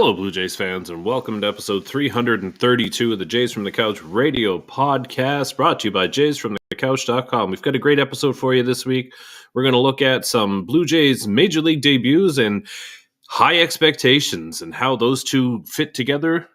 Hello, Blue Jays fans, and welcome to episode 332 of the Jays from the Couch radio podcast, brought to you by JaysFromTheCouch.com. We've got a great episode for you this week. We're going to look at some Blue Jays Major League debuts and high expectations and how those two fit together,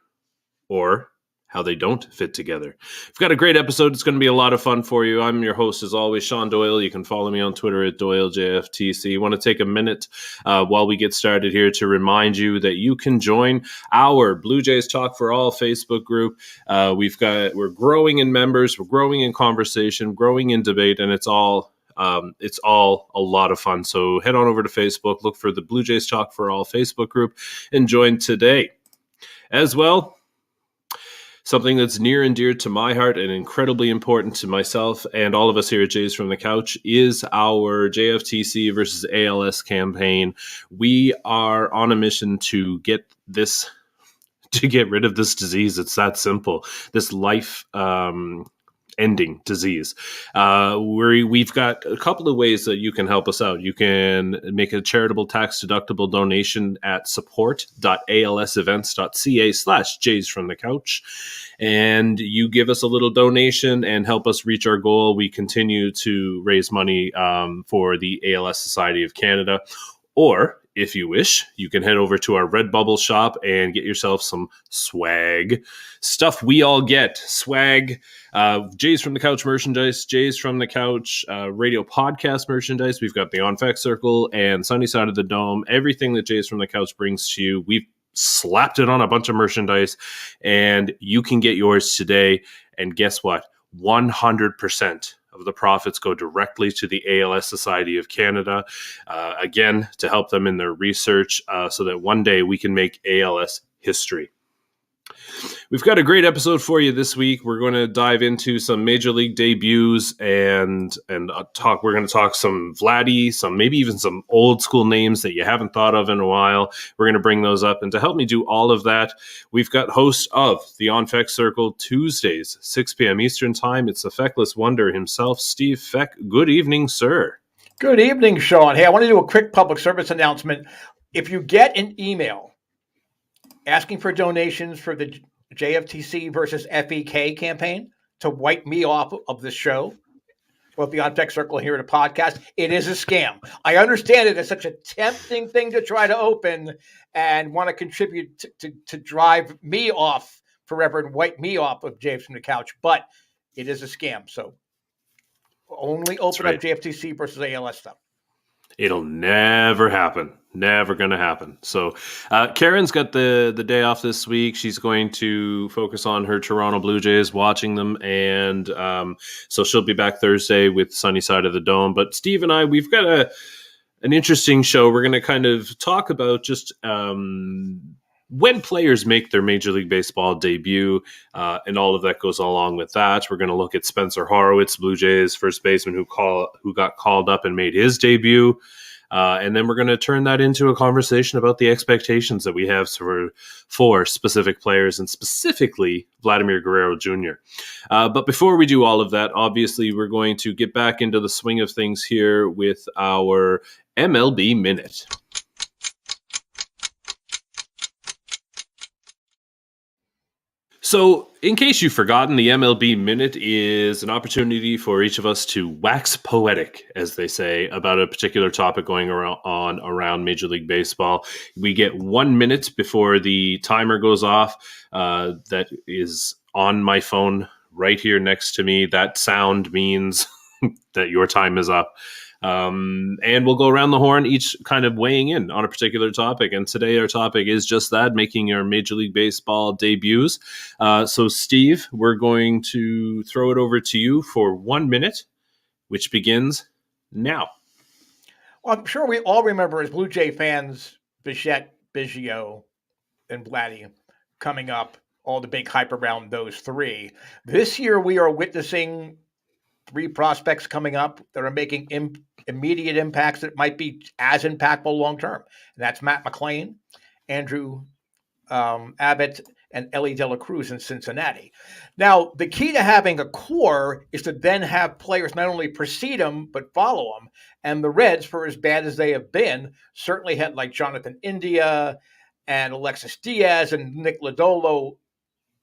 or how they don't fit together. We've got a great episode. It's going to be a lot of fun for you. I'm your host, as always, Shaun Doyle. You can follow me on Twitter at Doyle JFtC. I want to take a minute while we get started here to remind you that you can join our Blue Jays Talk for All Facebook group. We're growing in members, we're growing in conversation, growing in debate, and it's all a lot of fun. So head on over to Facebook, look for the Blue Jays Talk for All Facebook group, and join today. As well, something that's near and dear to my heart and incredibly important to myself and all of us here at Jays from the Couch is our JFtC versus ALS campaign. We are on a mission to get rid of this disease. It's that simple. This life ending disease. We've got a couple of ways that you can help us out. You can make a charitable tax-deductible donation at support.alsevents.ca/JaysFromTheCouch. And you give us a little donation and help us reach our goal. We continue to raise money for the ALS Society of Canada. Or, if you wish, you can head over to our Redbubble shop and get yourself some swag. Stuff we all get. Swag, Jays from the Couch merchandise, Jays from the Couch radio podcast merchandise. We've got the On Fact Circle and Sunny Side of the Dome. Everything that Jays from the Couch brings to you, we've slapped it on a bunch of merchandise, and you can get yours today. And guess what? 100% of the profits go directly to the ALS Society of Canada, again, to help them in their research so that one day we can make ALS history. We've got a great episode for you this week. We're going to dive into some Major League debuts and talk. We're going to talk some Vladdy, maybe even some old school names that you haven't thought of in a while. We're going to bring those up. And to help me do all of that, we've got host of the On Feck Circle Tuesdays, 6 p.m. Eastern Time. It's the Feckless Wonder himself, Steve Feck. Good evening, sir. Good evening, Sean. Hey, I want to do a quick public service announcement. If you get an email asking for donations for the JFtC versus FEK campaign to wipe me off of the show, or the On Tech Circle here at a podcast, it is a scam. I understand it is such a tempting thing to try to open and want to contribute to drive me off forever and wipe me off of Jays from the Couch, but it is a scam. So only open up JFtC versus ALS stuff. It'll never happen. Never going to happen. So Karen's got the day off this week. She's going to focus on her Toronto Blue Jays, watching them. And so she'll be back Thursday with Sunny Side of the Dome. But Steve and I, we've got an interesting show. We're going to kind of talk about just when players make their Major League Baseball debut, and all of that goes along with that. We're going to look at Spencer Horwitz, Blue Jays first baseman who got called up and made his debut. And then we're going to turn that into a conversation about the expectations that we have for specific players, and specifically Vladimir Guerrero Jr. But before we do all of that, obviously we're going to get back into the swing of things here with our MLB Minute. So, in case you've forgotten, the MLB Minute is an opportunity for each of us to wax poetic, as they say, about a particular topic going around Major League Baseball. We get 1 minute before the timer goes off. That is on my phone right here next to me. That sound means that your time is up. And we'll go around the horn, each kind of weighing in on a particular topic. And today our topic is just that, making your Major League Baseball debuts. So Steve, we're going to throw it over to you for 1 minute, which begins now. Well, I'm sure we all remember as Blue Jay fans, Bichette, Biggio, and Vladdy coming up, all the big hype around those three. This year we are witnessing three prospects coming up that are making immediate impacts that might be as impactful long-term. And that's Matt McLain, Andrew Abbott, and Ellie De La Cruz in Cincinnati. Now, the key to having a core is to then have players not only precede them, but follow them. And the Reds, for as bad as they have been, certainly had like Jonathan India and Alexis Diaz and Nick Lodolo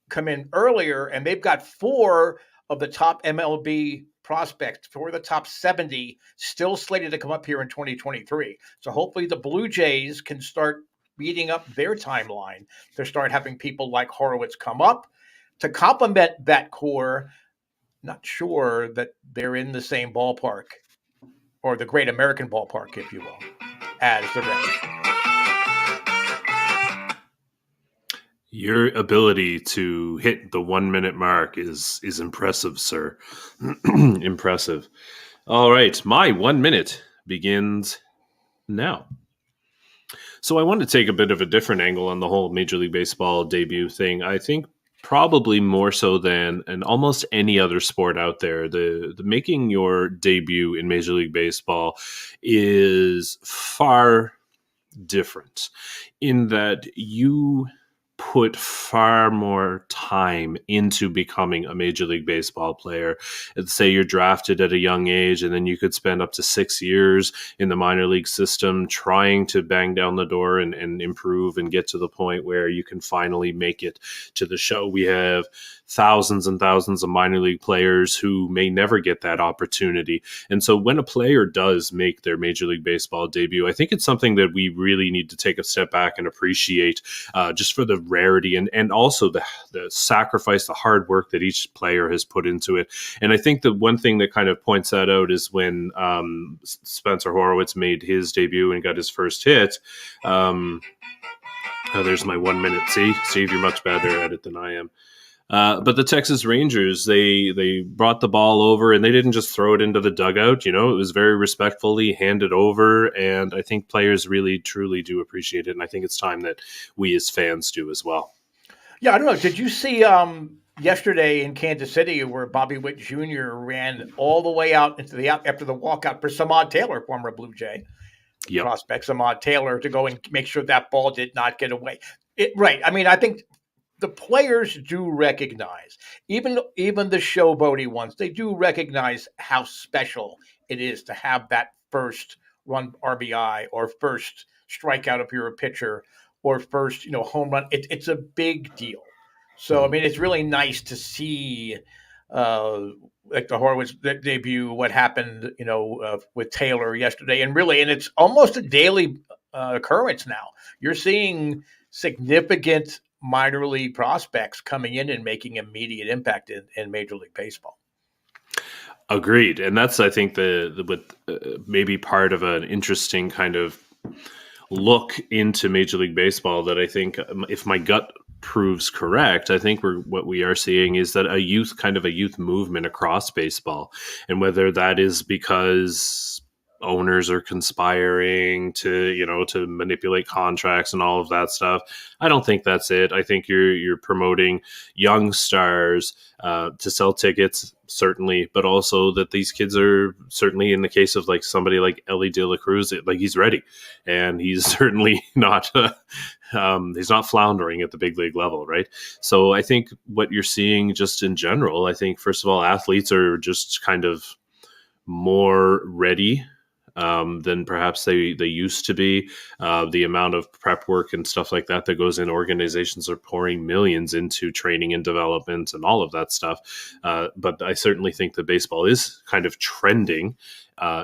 come in earlier, and they've got 4 of the top MLB prospects, 4 of the top 70 still slated to come up here in 2023. So hopefully the Blue Jays can start beating up their timeline to start having people like Horwitz come up to complement that core. Not sure that they're in the same ballpark, or the Great American Ballpark, if you will, as the Reds. Your ability to hit the 1 minute mark is impressive, sir. Impressive. All right, my 1 minute begins now. So I want to take a bit of a different angle on the whole Major League Baseball debut thing. I think probably more so than in almost any other sport out there, the making your debut in Major League Baseball is far different in that you put far more time into becoming a Major League Baseball player. Let's say you're drafted at a young age, and then you could spend up to 6 years in the minor league system trying to bang down the door and improve and get to the point where you can finally make it to the show. We have thousands and thousands of minor league players who may never get that opportunity. And so when a player does make their Major League Baseball debut, I think it's something that we really need to take a step back and appreciate, just for the rarity and also the sacrifice, the hard work that each player has put into it. And I think the one thing that kind of points that out is when Spencer Horwitz made his debut and got his first hit. There's my 1 minute. See, Steve, you're much better at it than I am. But the Texas Rangers, they brought the ball over, and they didn't just throw it into the dugout. You know, it was very respectfully handed over, and I think players really, truly do appreciate it. And I think it's time that we as fans do as well. Yeah, I don't know. Did you see yesterday in Kansas City where Bobby Witt Jr. ran all the way out into the after the walkout for Samad Taylor, former Blue Jay prospect Samad Taylor, to go and make sure that ball did not get away. Right. I mean, I think the players do recognize, even the showboaty ones, they do recognize how special it is to have that first run RBI or first strikeout if you're a pitcher or first, home run. It's a big deal. So, I mean, it's really nice to see like the Horwitz debut, what happened, with Taylor yesterday. And it's almost a daily occurrence now. You're seeing significant minor league prospects coming in and making immediate impact in Major League Baseball. Agreed. And that's, I think, maybe part of an interesting kind of look into Major League Baseball that I think, if my gut proves correct, I think what we are seeing is that a youth movement across baseball. And whether that is because owners are conspiring to manipulate contracts and all of that stuff, I don't think that's it. I think you're promoting young stars to sell tickets, certainly, but also that these kids are, certainly in the case of like somebody like Ellie De La Cruz, like he's ready, and he's certainly not he's not floundering at the big league level, right? So I think what you're seeing just in general, I think first of all, athletes are just kind of more ready than perhaps they used to be. The amount of prep work and stuff like that goes in, organizations are pouring millions into training and development and all of that stuff. But I certainly think that baseball is kind of trending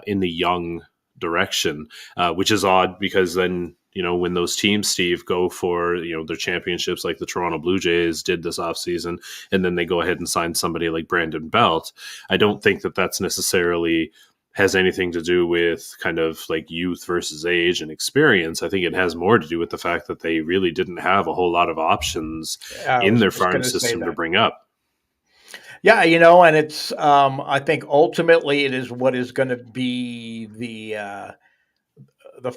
in the young direction, which is odd because then, when those teams, Steve, go for, their championships like the Toronto Blue Jays did this offseason, and then they go ahead and sign somebody like Brandon Belt, I don't think that that's necessarily has anything to do with kind of like youth versus age and experience. I think it has more to do with the fact that they really didn't have a whole lot of options in their farm system to bring up. Yeah, and it's, I think ultimately it is what is going to be the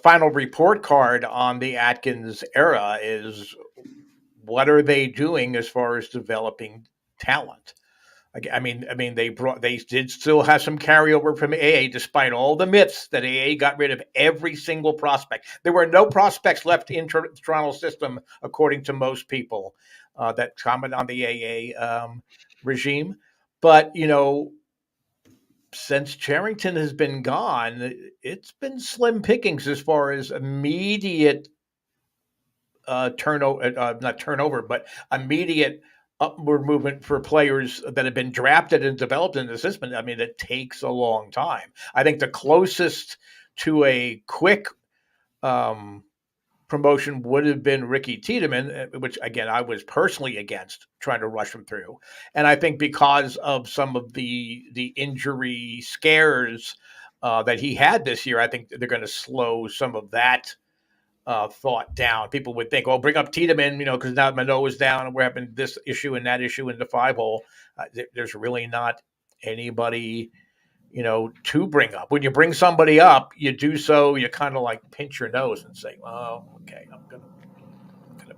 final report card on the Atkins era is what are they doing as far as developing talent? I mean, they did still have some carryover from AA, despite all the myths that AA got rid of every single prospect. There were no prospects left in the Toronto system, according to most people that comment on the AA regime. But, since Charrington has been gone, it's been slim pickings as far as immediate not turnover, but immediate upward movement for players that have been drafted and developed in the system. I mean, it takes a long time. I think the closest to a quick promotion would have been Ricky Tiedemann, which again I was personally against trying to rush him through. And I think because of some of the injury scares that he had this year, I think they're going to slow some of that thought down. People would think, "Oh, bring up Tiedemann," because now Manoah is down and we're having this issue and that issue in the 5-hole. There's really not anybody to bring up. When you bring somebody up, you do so, you kind of like pinch your nose and say, "Oh, okay, I'm gonna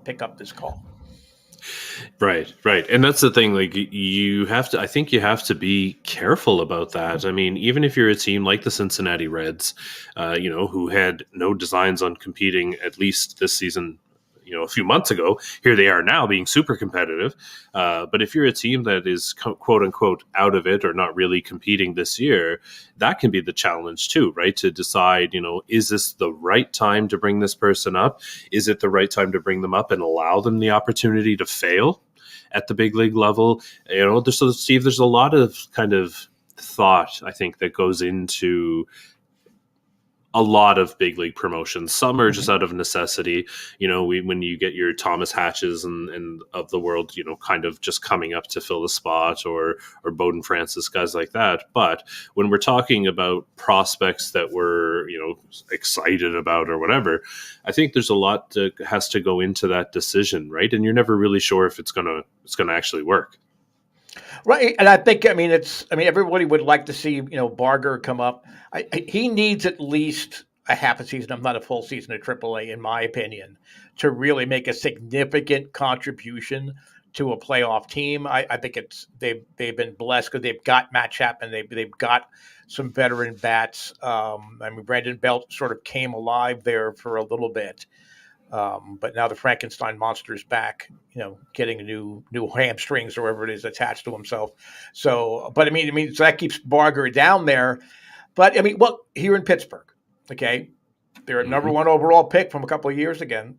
pick up this call." Right. And that's the thing. Like I think you have to be careful about that. I mean, even if you're a team like the Cincinnati Reds, who had no designs on competing at least this season, a few months ago, here they are now being super competitive. But if you're a team that is quote unquote out of it or not really competing this year, that can be the challenge too, right? To decide, is this the right time to bring this person up? Is it the right time to bring them up and allow them the opportunity to fail at the big league level? So Steve, there's a lot of kind of thought, I think, that goes into a lot of big league promotions. Some are just out of necessity. When you get your Thomas Hatches and of the world, kind of just coming up to fill the spot, or Bowden Francis, guys like that. But when we're talking about prospects that we're, excited about or whatever, I think there's a lot that has to go into that decision, right? And you're never really sure if it's gonna actually work. Right, and I think everybody would like to see Barger come up. He needs at least a half a season, if not a full season at AAA, in my opinion, to really make a significant contribution to a playoff team. I think they've been blessed because they've got Matt Chapman, they've got some veteran bats. Brandon Belt sort of came alive there for a little bit. But now the Frankenstein monster's back, getting new hamstrings or whatever it is attached to himself. So, but so that keeps Barger down there. But here in Pittsburgh, okay, they're a number one overall pick from a couple of years again.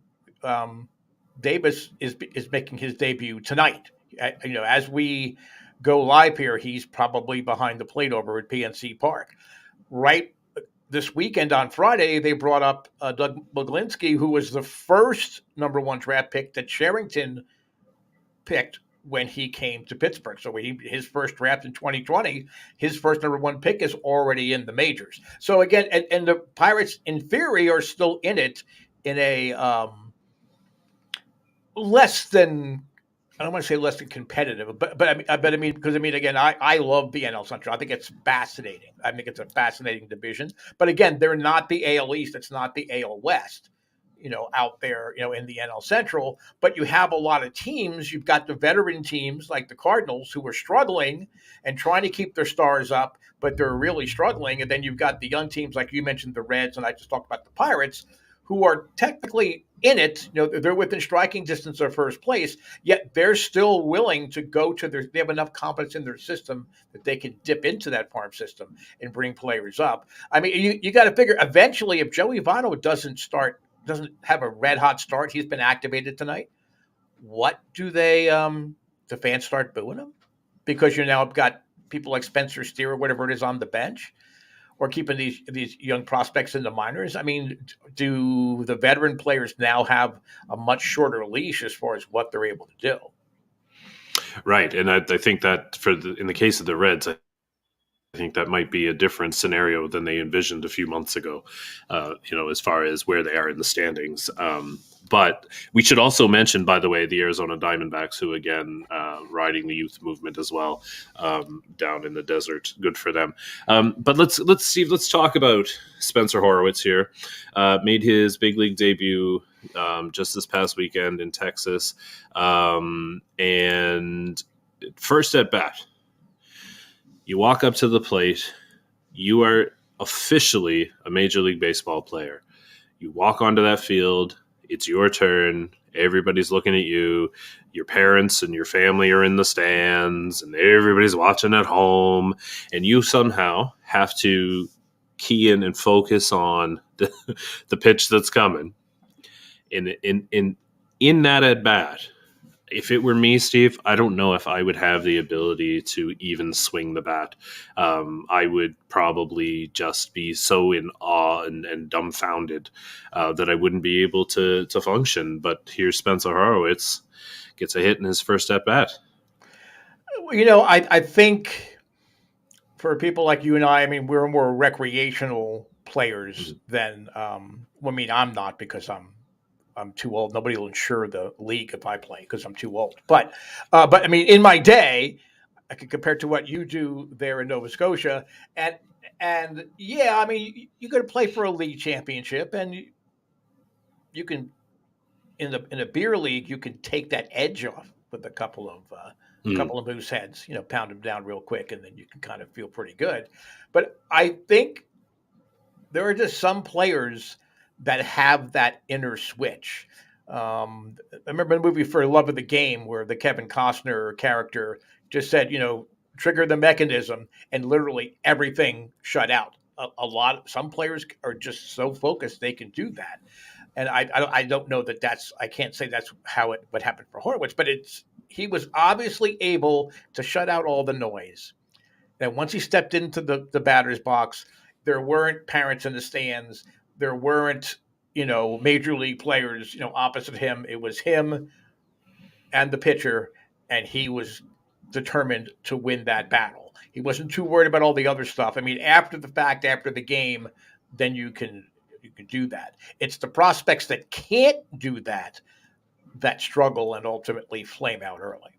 Davis is making his debut tonight. As we go live here, he's probably behind the plate over at PNC Park. Right this weekend on Friday, they brought up Doug Moglinski, who was the first number one draft pick that Sherrington picked when he came to Pittsburgh. So his first draft in 2020, his first number one pick is already in the majors. So again, and the Pirates in theory are still in it in a less than, I don't want to say less than competitive, but again, I love the NL Central. I think it's fascinating. I think it's a fascinating division. But again, they're not the AL East. It's not the AL West, out there, in the NL Central. But you have a lot of teams. You've got the veteran teams like the Cardinals who are struggling and trying to keep their stars up, but they're really struggling. And then you've got the young teams like you mentioned, the Reds, and I just talked about the Pirates, who are technically in it. They're within striking distance of first place, yet they're still willing to go to they have enough confidence in their system that they can dip into that farm system and bring players up. You got to figure eventually if Joey Votto doesn't have a red hot start, he's been activated tonight. What do the fans start booing him? Because you now have got people like Spencer Steer or whatever it is on the bench, or keeping these young prospects in the minors. Do the veteran players now have a much shorter leash as far as what they're able to do? Right, and I think that in the case of the Reds, I think that might be a different scenario than they envisioned a few months ago, as far as where they are in the standings. But we should also mention, by the way, the Arizona Diamondbacks, who again riding the youth movement as well, down in the desert. Good for them. But let's talk about Spencer Horwitz here. Made his big league debut just this past weekend in Texas, and first at bat, you walk up to the plate. You are officially a Major League Baseball player. You walk onto that field. It's your turn. Everybody's looking at you. Your parents and your family are in the stands, and everybody's watching at home. And you somehow have to key in and focus on the pitch that's coming. In in that at bat, if it were me, Steve, I don't know if I would have the ability to even swing the bat. I would probably just be so in awe and dumbfounded that I wouldn't be able to function. But here's Spencer Horwitz gets a hit in his first at bat. I think for people like you and I mean, we're more recreational players than. I'm not because I'm too old. Nobody will insure the league if I play because I'm too old. But I mean, in my day, I could compare to what you do there in Nova Scotia, and yeah, I mean, you got to play for a league championship, and you can in a beer league, you can take that edge off with a couple of moose heads, pound them down real quick, and then you can kind of feel pretty good. But I think there are just some players that have that inner switch. I remember the movie For Love of the Game where the Kevin Costner character just said, trigger the mechanism, and literally everything shut out. Some players are just so focused they can do that. And I don't know I can't say that's what happened for Horwitz, but he was obviously able to shut out all the noise. And once he stepped into the batter's box, there weren't parents in the stands. There weren't, major league players, opposite him. It was him and the pitcher, and he was determined to win that battle. He wasn't too worried about all the other stuff. I mean, after the fact, after the game, then you can do that. It's the prospects that can't do that struggle and ultimately flame out early.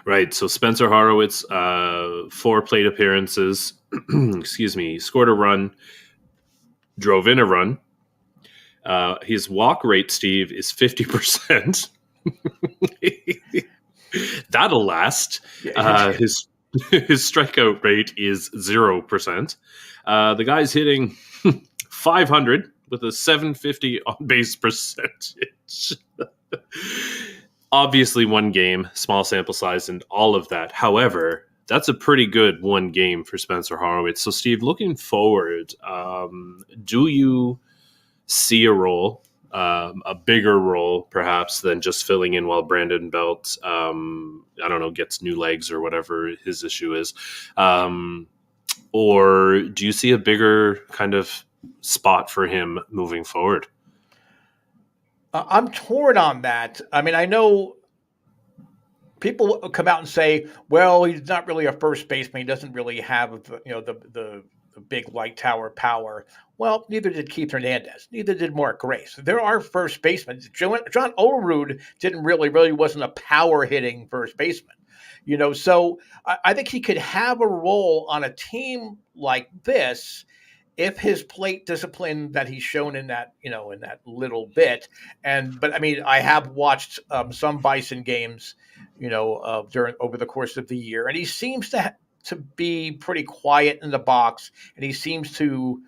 Right. So Spencer Horwitz, 4 plate appearances, excuse me, scored a run, drove in a run. His walk rate, Steve, is 50%. That'll last. His strikeout rate is 0%. The guy's hitting 500 with a 750 on base percentage. Obviously, one game, small sample size, and all of that. However, that's a pretty good one game for Spencer Horwitz. So, Steve, looking forward, do you see a role, a bigger role, perhaps, than just filling in while Brandon Belt, gets new legs or whatever his issue is? Or do you see a bigger kind of spot for him moving forward? I'm torn on that. I mean, I know people come out and say, well, he's not really a first baseman. He doesn't really have, the big light tower power. Well, neither did Keith Hernandez. Neither did Mark Grace. There are first basemen. John Olerud really wasn't a power hitting first baseman. So I think he could have a role on a team like this if his plate discipline that he's shown in that little bit. But I mean, I have watched some Bison games, over the course of the year, and he seems to be pretty quiet in the box, and he seems to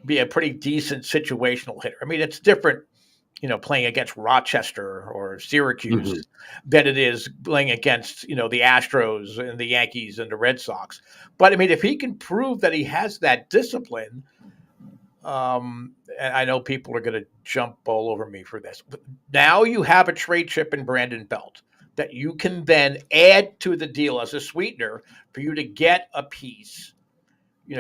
be a pretty decent situational hitter. I mean, it's different, playing against Rochester or Syracuse than it is playing against, the Astros and the Yankees and the Red Sox. But I mean, if he can prove that he has that discipline, and I know people are going to jump all over me for this, but now you have a trade chip in Brandon Belt that you can then add to the deal as a sweetener for you to get a piece.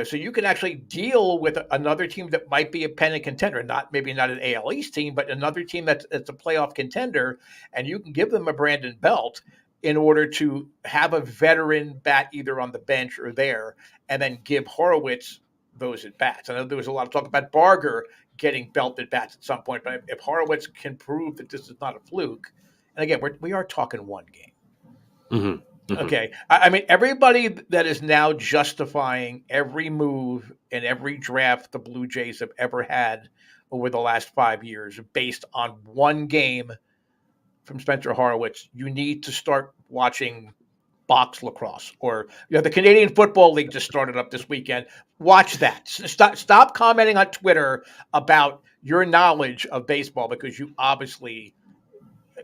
So you can actually deal with another team that might be a pennant contender, maybe not an AL East team, but another team that's a playoff contender, and you can give them a Brandon Belt in order to have a veteran bat either on the bench or there, and then give Horwitz those at bats. I know there was a lot of talk about Barger getting Belt at bats at some point, but if Horwitz can prove that this is not a fluke, and again, we are talking one game. Mm-hmm. Mm-hmm. Okay. I mean, everybody that is now justifying every move and every draft the Blue Jays have ever had over the last 5 years based on one game from Spencer Horwitz, you need to start watching box lacrosse, or the Canadian Football League just started up this weekend. Watch that. Stop commenting on Twitter about your knowledge of baseball, because you obviously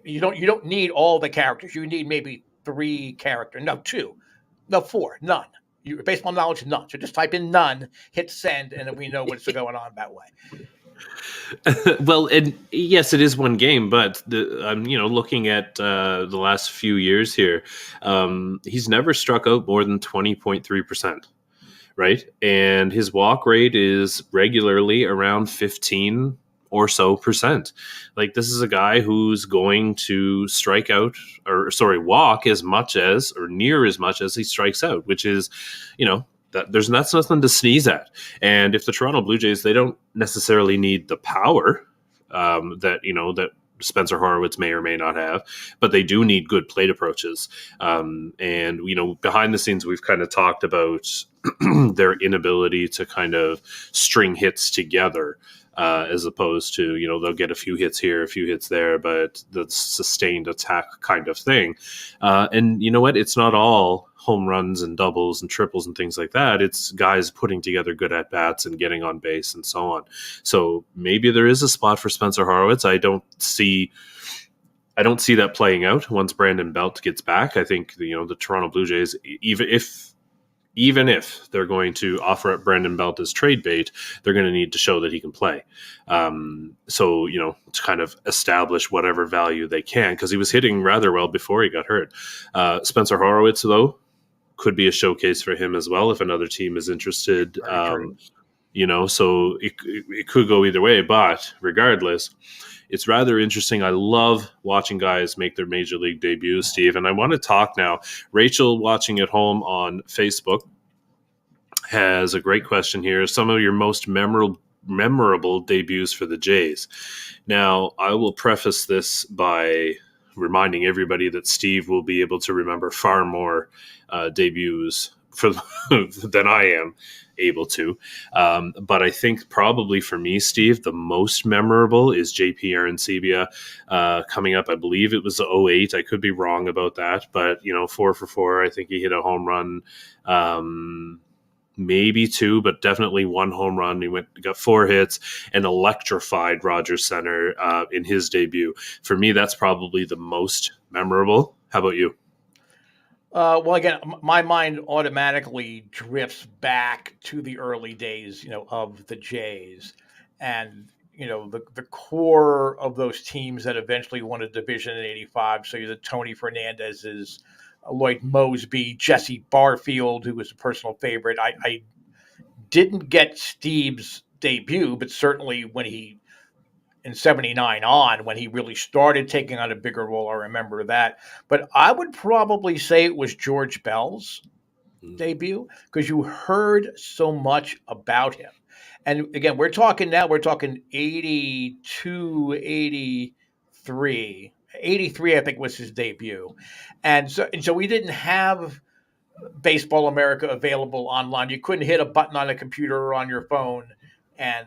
you don't need all the characters. You need maybe 3 characters. No, 2. No, 4. None. Your baseball knowledge, none. So just type in none, hit send, and then we know what's going on that way. Well, and yes, it is one game, but I'm looking at the last few years here. He's never struck out more than 20.3%, right? And his walk rate is regularly around 15 or so percent. Like, this is a guy who's going to strike out, or sorry, walk as much as or near as much as he strikes out, which is, that's nothing to sneeze at. And if the Toronto Blue Jays, they don't necessarily need the power that Spencer Horwitz may or may not have, but they do need good plate approaches. And behind the scenes, we've kind of talked about their inability to kind of string hits together. As opposed to, they'll get a few hits here, a few hits there, but the sustained attack kind of thing. And you know what? It's not all home runs and doubles and triples and things like that. It's guys putting together good at-bats and getting on base and so on. So maybe there is a spot for Spencer Horwitz. I don't see that playing out once Brandon Belt gets back. I think, the Toronto Blue Jays, even if they're going to offer up Brandon Belt as trade bait, they're going to need to show that he can play. To kind of establish whatever value they can, because he was hitting rather well before he got hurt. Spencer Horwitz, though, could be a showcase for him as well if another team is interested. So it could go either way. But regardless, it's rather interesting. I love watching guys make their major league debuts, Steve. And I want to talk now. Rachel, watching at home on Facebook, has a great question here. Some of your most memorable debuts for the Jays. Now, I will preface this by reminding everybody that Steve will be able to remember far more debuts than I am able to. But I think probably for me, Steve, the most memorable is JP Arancibia coming up. I believe it was 08. I could be wrong about that, but 4 for 4. I think he hit a home run, maybe 2, but definitely 1 home run. He got 4 hits and electrified Rogers Center in his debut. For me, that's probably the most memorable. How about you? Well, again, my mind automatically drifts back to the early days, of the Jays, and the core of those teams that eventually won a division in '85. So you're the Tony Fernandez's, Lloyd Mosby, Jesse Barfield, who was a personal favorite. I didn't get Steve's debut, but certainly when he in '79 on, when he really started taking on a bigger role, I remember that. But I would probably say it was George Bell's debut, because you heard so much about him. And again, we're talking 82, 83. 83, I think, was his debut. And so we didn't have Baseball America available online. You couldn't hit a button on a computer or on your phone. And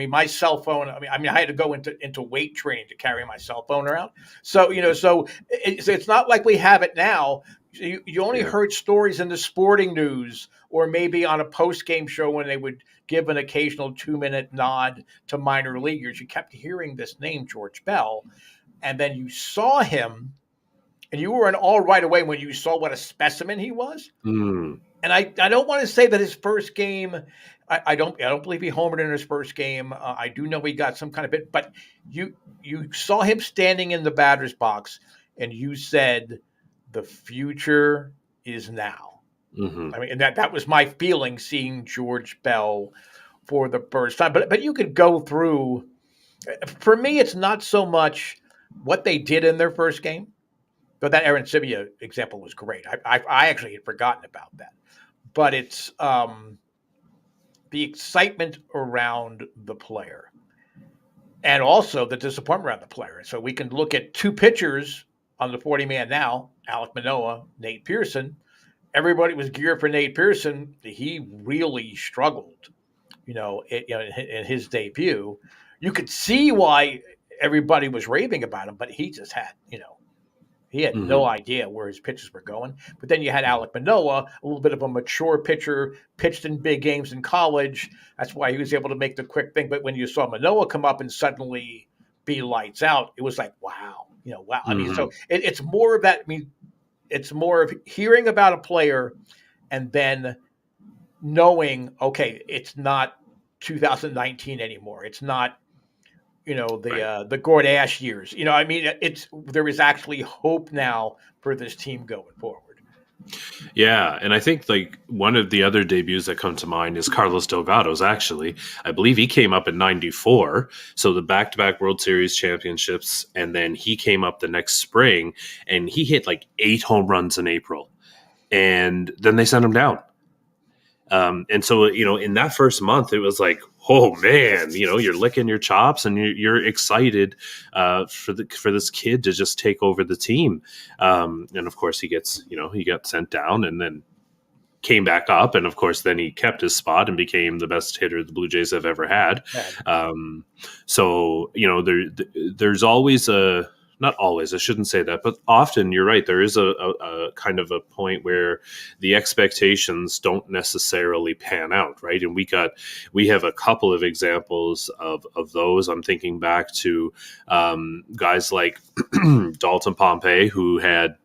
my cell phone. I had to go into weight training to carry my cell phone around. So it's not like we have it now. You only heard stories in the sporting news, or maybe on a post-game show when they would give an occasional 2-minute nod to minor leaguers. You kept hearing this name, George Bell, and then you saw him, and you were in awe right away when you saw what a specimen he was. Mm. And I don't want to say that his first game, I don't believe he homered in his first game. I do know he got some kind of hit, but you saw him standing in the batter's box, and you said, the future is now. Mm-hmm. And that was my feeling seeing George Bell for the first time. But you could go through. For me, it's not so much what they did in their first game, but that Arancibia example was great. I actually had forgotten about that. But it's the excitement around the player, and also the disappointment around the player. So we can look at 2 pitchers on the 40-man now, Alek Manoah, Nate Pearson. Everybody was geared for Nate Pearson. He really struggled, in his debut. You could see why everybody was raving about him, but he just had, he had no idea where his pitches were going. But then you had Alek Manoah, a little bit of a mature pitcher, pitched in big games in college. That's why he was able to make the quick thing. But when you saw Manoah come up and suddenly be lights out, it was like, wow, wow. I mean, so it's more of that. I mean, it's more of hearing about a player and then knowing, okay, it's not 2019 anymore. It's not the Gord Ash years. I mean, there is actually hope now for this team going forward. Yeah, and I think like one of the other debuts that come to mind is Carlos Delgado's. Actually, I believe he came up in '94, so the back-to-back World Series championships, and then he came up the next spring, and he hit like 8 home runs in April, and then they sent him down. And so, in that first month, it was like, oh man, you're licking your chops and you're excited for this kid to just take over the team. And of course, he got sent down and then came back up, and of course, then he kept his spot and became the best hitter the Blue Jays have ever had. So there's always not always, I shouldn't say that, but often you're right. There is a kind of a point where the expectations don't necessarily pan out, right? And we have a couple of examples of those. I'm thinking back to guys like Dalton Pompey, who had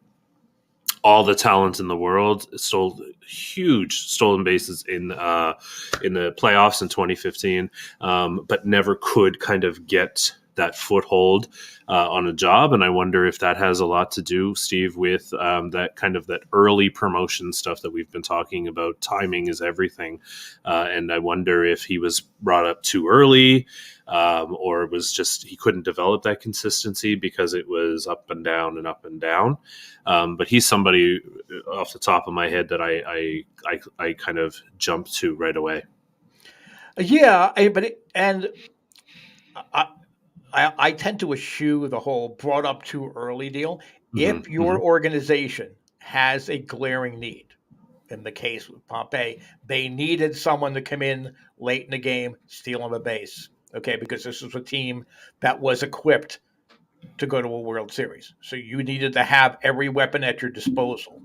all the talent in the world, stole huge stolen bases in the playoffs in 2015, but never could kind of get that foothold on a job. And I wonder if that has a lot to do, Steve, with that early promotion stuff that we've been talking about. Timing is everything. And I wonder if he was brought up too early, or it was just he couldn't develop that consistency because it was up and down and up and down. But he's somebody off the top of my head that I kind of jumped to right away. Yeah, I tend to eschew the whole brought up too early deal. Mm-hmm, If your organization has a glaring need, in the case with Pompey, they needed someone to come in late in the game, steal him a base, okay, because this was a team that was equipped to go to a World Series. So you needed to have every weapon at your disposal.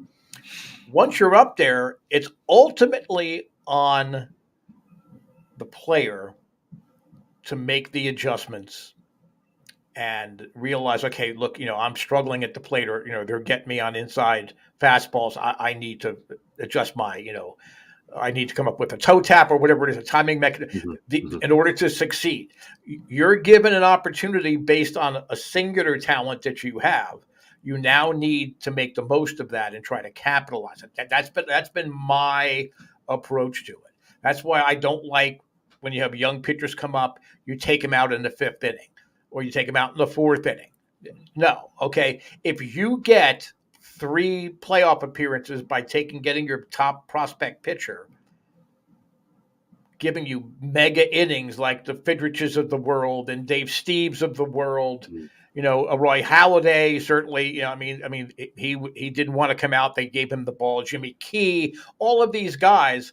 Once you're up there, it's ultimately on the player to make the adjustments and realize, okay, look, I'm struggling at the plate, or, they're getting me on inside fastballs. I need to adjust I need to come up with a toe tap or whatever it is, a timing mechanism in order to succeed. You're given an opportunity based on a singular talent that you have. You now need to make the most of that and try to capitalize it. That's been my approach to it. That's why I don't like when you have young pitchers come up, you take them out in the 5th inning, or you take them out in the 4th inning. No, okay. If you get 3 playoff appearances by getting your top prospect pitcher, giving you mega innings like the Fidriches of the world and Dave Steves of the world, a Roy Halladay, certainly, he didn't want to come out. They gave him the ball. Jimmy Key, all of these guys.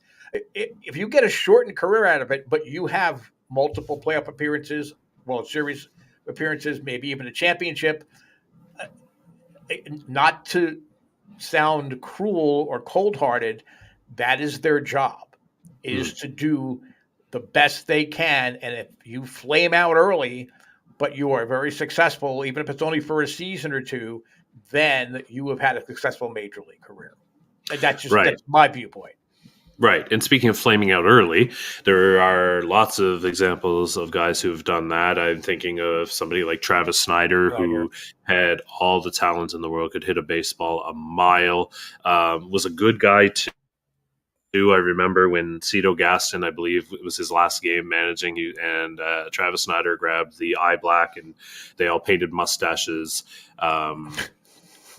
If you get a shortened career out of it, but you have multiple playoff appearances, World Series appearances, maybe even a championship, not to sound cruel or cold-hearted, that is their job, is to do the best they can. And if you flame out early, but you are very successful, even if it's only for a season or two, then you have had a successful major league career. And that's my viewpoint. Right. And speaking of flaming out early, there are lots of examples of guys who have done that. I'm thinking of somebody like Travis Snyder, who had all the talent in the world, could hit a baseball a mile, was a good guy too. I remember when Cito Gaston, I believe it was his last game managing, and Travis Snyder grabbed the eye black and they all painted mustaches.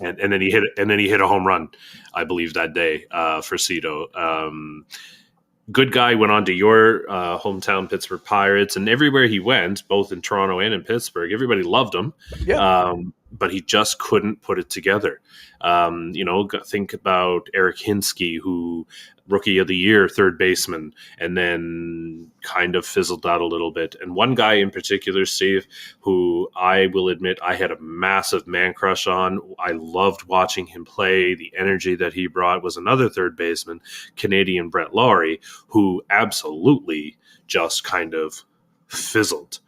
And then he hit a home run, I believe, that day for Cito. Good guy, went on to your hometown Pittsburgh Pirates, and everywhere he went, both in Toronto and in Pittsburgh, everybody loved him. Yeah. But he just couldn't put it together. Think about Eric Hinsky, who rookie of the year, third baseman, and then kind of fizzled out a little bit. And one guy in particular, Steve, who I will admit I had a massive man crush on. I loved watching him play. The energy that he brought was another third baseman, Canadian Brett Lawrie, who absolutely just kind of fizzled.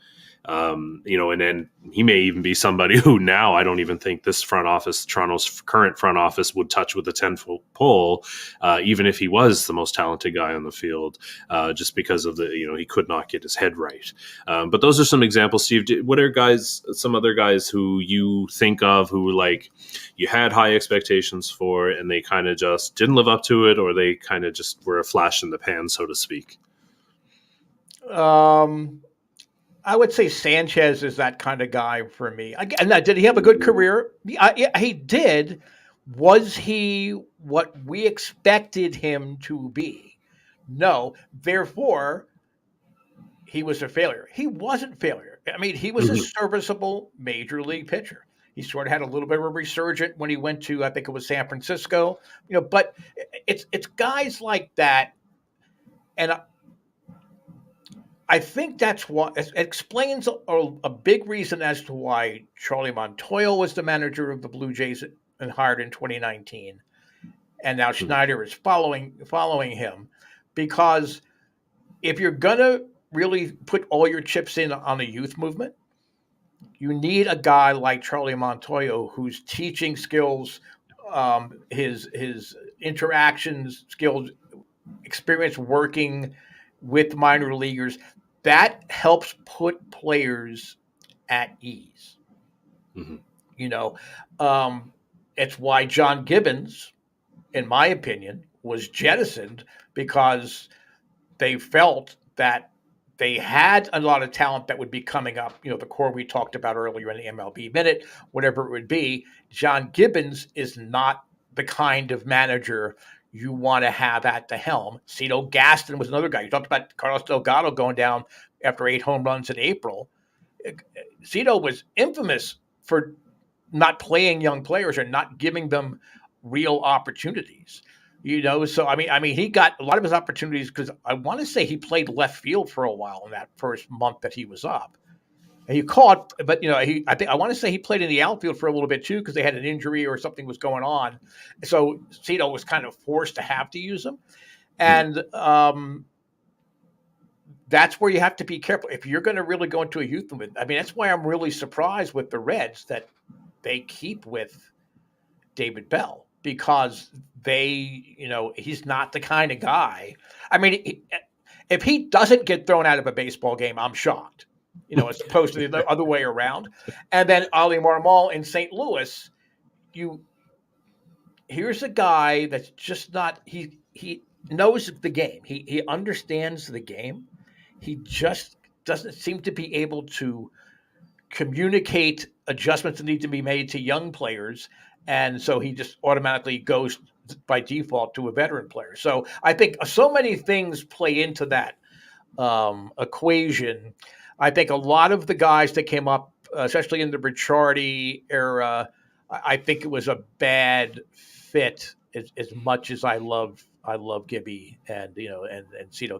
And then he may even be somebody who now I don't even think this front office, Toronto's current front office, would touch with a 10-foot pole, even if he was the most talented guy on the field, just because of he could not get his head right. But those are some examples, Steve. What are some other guys who you think of who you had high expectations for and they kind of just didn't live up to it, or they kind of just were a flash in the pan, so to speak? I would say Sanchez is that kind of guy for me. Did he have a good career? He did. Was he what we expected him to be? No. Therefore, he was a failure. He wasn't failure. I mean, he was a serviceable major league pitcher. He sort of had a little bit of a resurgence when he went to, I think it was San Francisco. But it's guys like that, and I think that's what it explains a big reason as to why Charlie Montoyo was the manager of the Blue Jays and hired in 2019, and now Schneider is following him, because if you're gonna really put all your chips in on a youth movement, you need a guy like Charlie Montoyo whose teaching skills, his interactions skills, experience working with minor leaguers, that helps put players at ease. It's why John Gibbons, in my opinion, was jettisoned, because they felt that they had a lot of talent that would be coming up. The core we talked about earlier in the MLB Minute, whatever it would be. John Gibbons is not the kind of manager you want to have at the helm. Cito Gaston was another guy. You talked about Carlos Delgado going down after 8 home runs in April. Cito was infamous for not playing young players or not giving them real opportunities. So I mean, he got a lot of his opportunities because I want to say he played left field for a while in that first month that he was up. And he caught, but I want to say he played in the outfield for a little bit too, because they had an injury or something was going on. So Cito was kind of forced to have to use him, and that's where you have to be careful if you're going to really go into a youth movement. I mean, that's why I'm really surprised with the Reds that they keep with David Bell, because he's not the kind of guy. I mean, if he doesn't get thrown out of a baseball game, I'm shocked. As opposed to the other way around. And then Ali Marmol in St. Louis, here's a guy that's just not. He knows the game. He understands the game. He just doesn't seem to be able to communicate adjustments that need to be made to young players, and so he just automatically goes by default to a veteran player. So I think so many things play into that equation. I think a lot of the guys that came up, especially in the Ricciardi era, I think it was a bad fit. As much as I love Gibby and Cito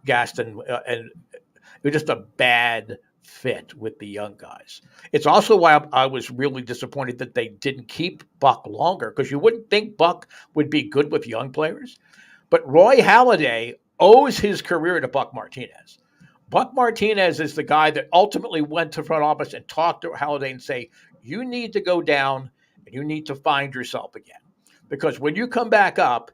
Gaston, and it was just a bad fit with the young guys. It's also why I was really disappointed that they didn't keep Buck longer, because you wouldn't think Buck would be good with young players, but Roy Halladay owes his career to Buck Martinez. Buck Martinez is the guy that ultimately went to front office and talked to Halladay and say, you need to go down and you need to find yourself again. Because when you come back up,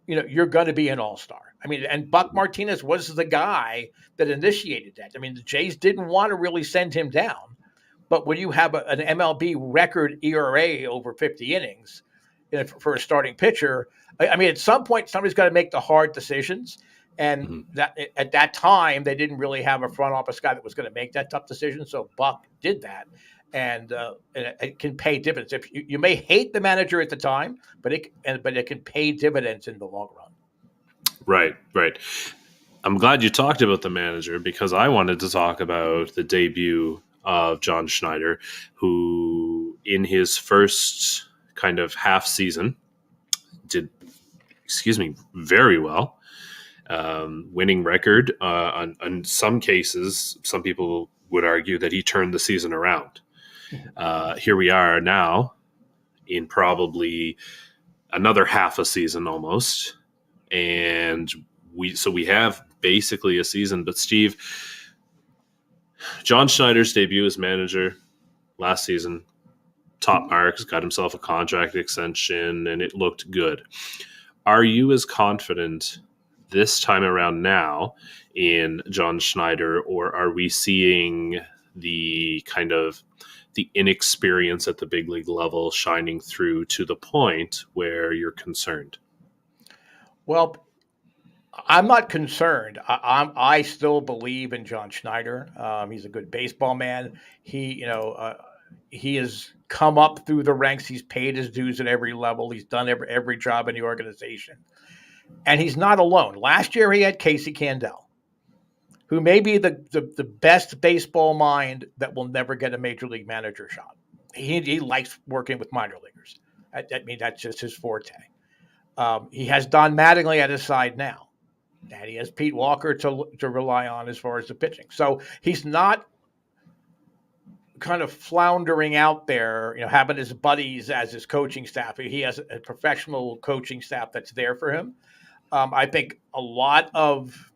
you're going to be an all-star. I mean, and Buck Martinez was the guy that initiated that. I mean, the Jays didn't want to really send him down. But when you have an MLB record ERA over 50 innings for a starting pitcher, I mean, at some point, somebody's got to make the hard decisions. And that at that time, they didn't really have a front office guy that was going to make that tough decision. So Buck did that, and it can pay dividends. If you may hate the manager at the time, but it can pay dividends in the long run. Right. I'm glad you talked about the manager, because I wanted to talk about the debut of John Schneider, who in his first kind of half season did, very well. Winning record. On some cases, some people would argue that he turned the season around. Here we are now in probably another half a season almost. And we have basically a season. But Steve, John Schneider's debut as manager last season, top marks, got himself a contract extension, and it looked good. Are you as confident this time around now in John Schneider, or are we seeing the kind of the inexperience at the big league level shining through to the point where you're concerned? Well, I'm not concerned. I still believe in John Schneider. He's a good baseball man. He has come up through the ranks. He's paid his dues at every level. He's done every job in the organization, and he's not alone. Last year he had Casey Candell, who may be the best baseball mind that will never get a major league manager shot. He likes working with minor leaguers. I mean, that's just his forte. He has Don Mattingly at his side now, and he has Pete Walker to rely on as far as the pitching. So he's not kind of floundering out there, having his buddies as his coaching staff. He has a professional coaching staff that's there for him. I think a lot of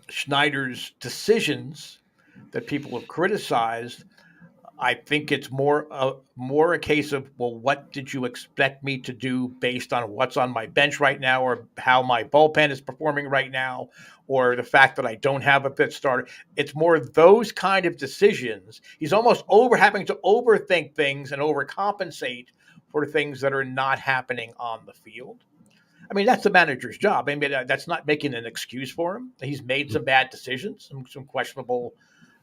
Schneider's decisions that people have criticized, I think it's more a case of, well, what did you expect me to do based on what's on my bench right now, or how my bullpen is performing right now, or the fact that I don't have a fifth starter. It's more those kind of decisions. He's almost having to overthink things and overcompensate for things that are not happening on the field. I mean, that's the manager's job. I mean, that's not making an excuse for him. He's made some bad decisions, some questionable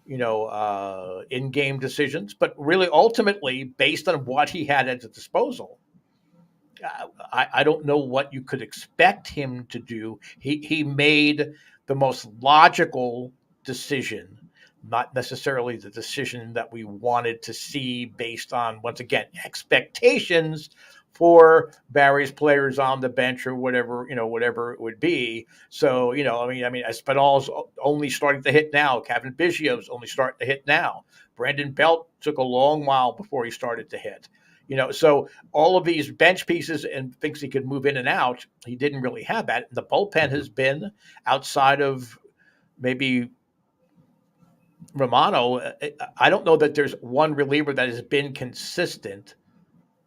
in-game decisions, but really ultimately based on what he had at his disposal, I don't know what you could expect him to do. He made the most logical decision, not necessarily the decision that we wanted to see based on, once again, expectations for various players on the bench or whatever it would be. So, I mean, Espinal's only starting to hit now. Kevin Biggio's only starting to hit now. Brandon Belt took a long while before he started to hit. So all of these bench pieces and things he could move in and out, he didn't really have that. The bullpen has been, outside of maybe Romano, I don't know that there's one reliever that has been consistent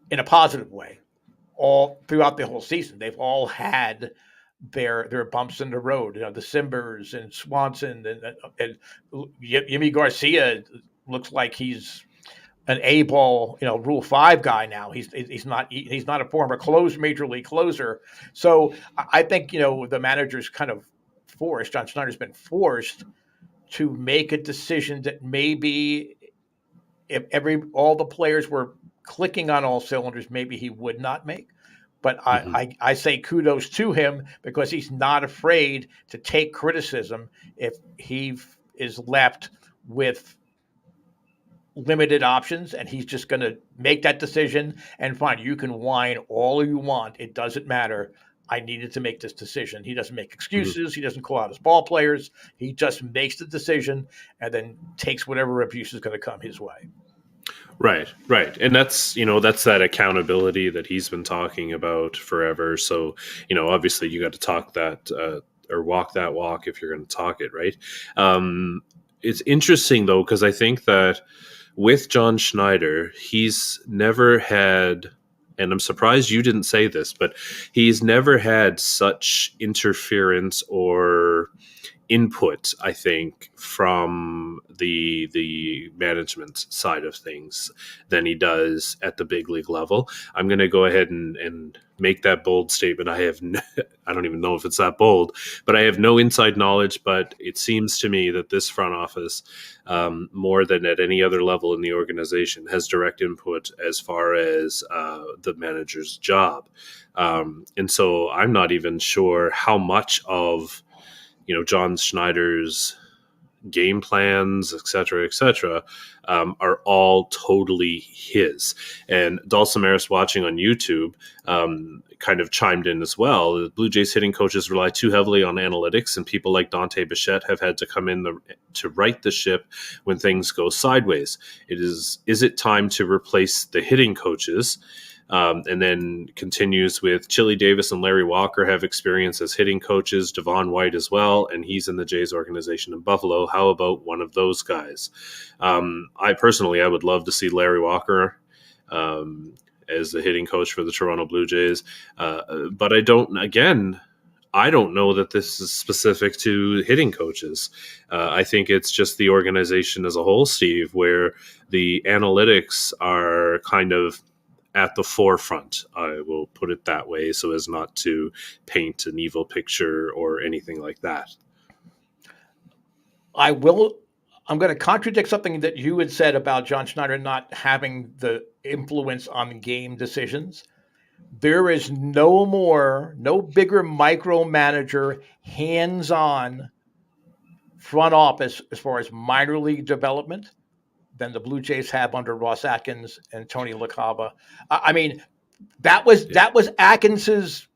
in a positive way all throughout the whole season. They've all had their bumps in the road. The Simbers and Swanson and Yimi Garcia looks like he's an A-ball, Rule 5 guy now. He's not a former major league closer. So I think the manager's kind of forced. John Schneider's been forced to make a decision that maybe if all the players were clicking on all cylinders, maybe he would not make. But I say kudos to him, because he's not afraid to take criticism if he is left with limited options, and he's just going to make that decision. And fine, you can whine all you want. It doesn't matter. I needed to make this decision. He doesn't make excuses. He doesn't call out his ball players. He just makes the decision and then takes whatever abuse is going to come his way. Right. And that's that accountability that he's been talking about forever. So, obviously you got to talk that or walk that walk if you're going to talk it, right? It's interesting, though, because I think that with John Schneider, he's never had, and I'm surprised you didn't say this, but he's never had such interference or input, I think, from the management side of things than he does at the big league level. I'm going to go ahead and make that bold statement. I don't even know if it's that bold, but I have no inside knowledge, but it seems to me that this front office, more than at any other level in the organization, has direct input as far as the manager's job. And so I'm not even sure how much of John Schneider's game plans, et cetera, are all totally his. And Dulcimeris, watching on YouTube, kind of chimed in as well. The Blue Jays hitting coaches rely too heavily on analytics, and people like Dante Bichette have had to come in to right the ship when things go sideways. Is it time to replace the hitting coaches? And then continues with Chili Davis and Larry Walker have experience as hitting coaches, Devon White as well, and he's in the Jays organization in Buffalo. How about one of those guys? I would love to see Larry Walker as the hitting coach for the Toronto Blue Jays. But I don't know that this is specific to hitting coaches. I think it's just the organization as a whole, Steve, where the analytics are kind of at the forefront. I will put it that way so as not to paint an evil picture or anything like that. I'm going to contradict something that you had said about John Schneider not having the influence on game decisions. There is no bigger micromanager, hands-on front office as far as minor league development than the Blue Jays have under Ross Atkins and Tony LaCava. I mean, that was Atkins's.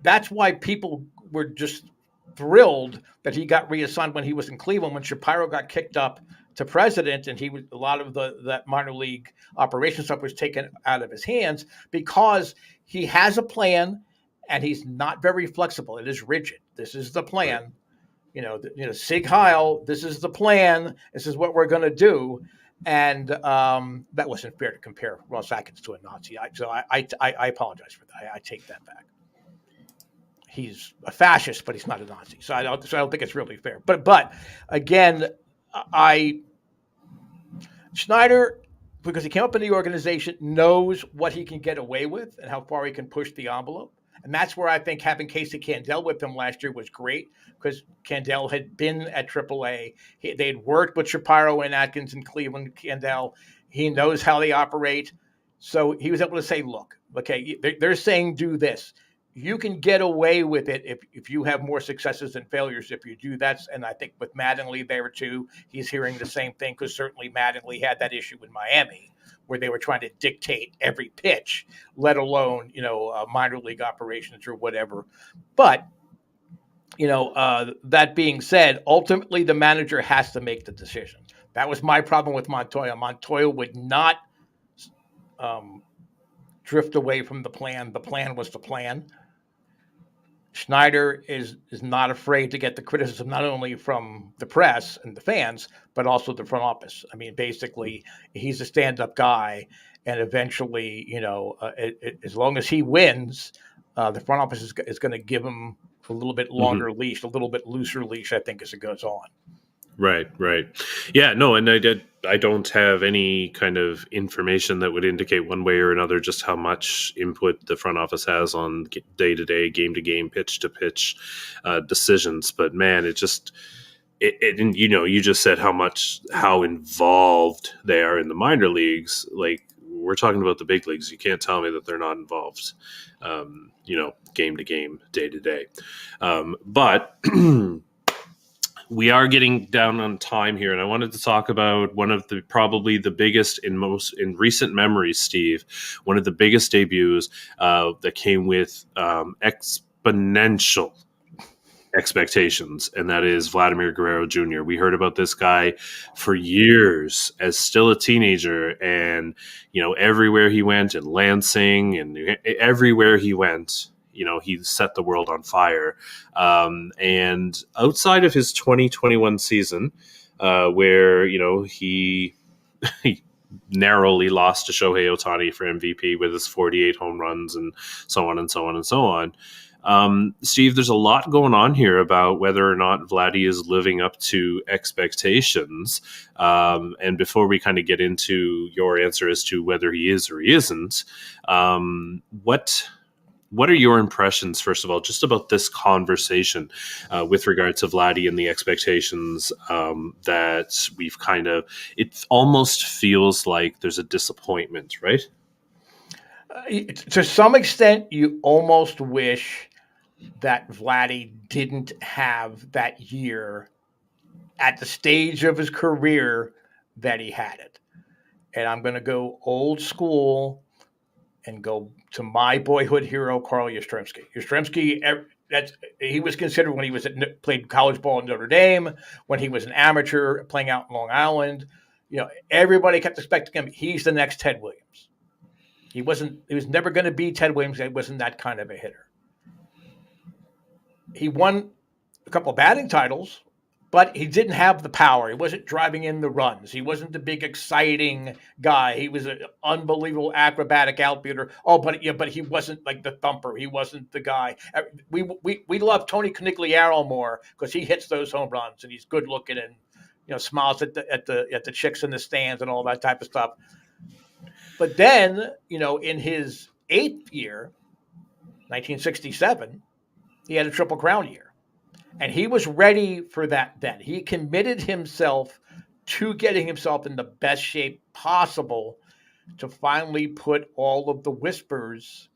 That's why people were just thrilled that he got reassigned when he was in Cleveland, when Shapiro got kicked up to president, and a lot of that minor league operation stuff was taken out of his hands, because he has a plan and he's not very flexible. It is rigid. This is the plan. Sig Heil, this is the plan. This is what we're going to do. And that wasn't fair to compare Ross Atkins to a Nazi. So I apologize for that. I take that back. He's a fascist, but he's not a Nazi. So I don't think it's really fair. But again, Schneider, because he came up in the organization, knows what he can get away with and how far he can push the envelope. And that's where I think having Casey Candel with him last year was great, because Candel had been at AAA. They had worked with Shapiro and Atkins in Cleveland. Candel, he knows how they operate. So he was able to say, look, okay, they're saying do this. You can get away with it if you have more successes than failures if you do that. And I think with Mattingly there too, he's hearing the same thing, because certainly Mattingly had that issue in Miami where they were trying to dictate every pitch, let alone, minor league operations or whatever. But, that being said, ultimately the manager has to make the decision. That was my problem with Montoya. Montoya would not drift away from the plan. The plan was the plan. Schneider is not afraid to get the criticism, not only from the press and the fans, but also the front office. I mean, basically, he's a stand-up guy, and eventually, as long as he wins, the front office is going to give him a little bit longer leash, a little bit looser leash, I think, as it goes on. Right. Yeah, no, and I don't have any kind of information that would indicate one way or another just how much input the front office has on day-to-day, game-to-game, pitch-to-pitch decisions. But man, you just said how involved they are in the minor leagues. Like, we're talking about the big leagues. You can't tell me that they're not involved, game-to-game, day-to-day. But we are getting down on time here, and I wanted to talk about one of probably the biggest in recent memory, Steve, one of the biggest debuts that came with exponential expectations, and that is Vladimir Guerrero Jr. We heard about this guy for years as still a teenager, and everywhere he went, in Lansing and everywhere he went, he set the world on fire. And outside of his 2021 season, where, he narrowly lost to Shohei Ohtani for MVP with his 48 home runs and so on and so on and so on. Steve, there's a lot going on here about whether or not Vladdy is living up to expectations. And before we kind of get into your answer as to whether he is or he isn't, what are your impressions, first of all, just about this conversation with regard to Vladdy and the expectations that we've it almost feels like there's a disappointment, right? To some extent, you almost wish that Vladdy didn't have that year at the stage of his career that he had it. And I'm going to go old school and go to my boyhood hero, Carl Yastrzemski. Yastrzemski, he was considered when he played college ball at Notre Dame, when he was an amateur playing out in Long Island. Everybody kept expecting him. He's the next Ted Williams. He was never going to be Ted Williams. He wasn't that kind of a hitter. He won a couple of batting titles, but he didn't have the power. He wasn't driving in the runs. He wasn't the big, exciting guy. He was an unbelievable acrobatic outfielder. Oh, but he wasn't like the thumper. He wasn't the guy. We love Tony Conigliaro more because he hits those home runs and he's good looking and smiles at the chicks in the stands and all that type of stuff. But then in his 8th year, 1967, he had a Triple Crown year. And he was ready for that then. He committed himself to getting himself in the best shape possible to finally put all of the whispers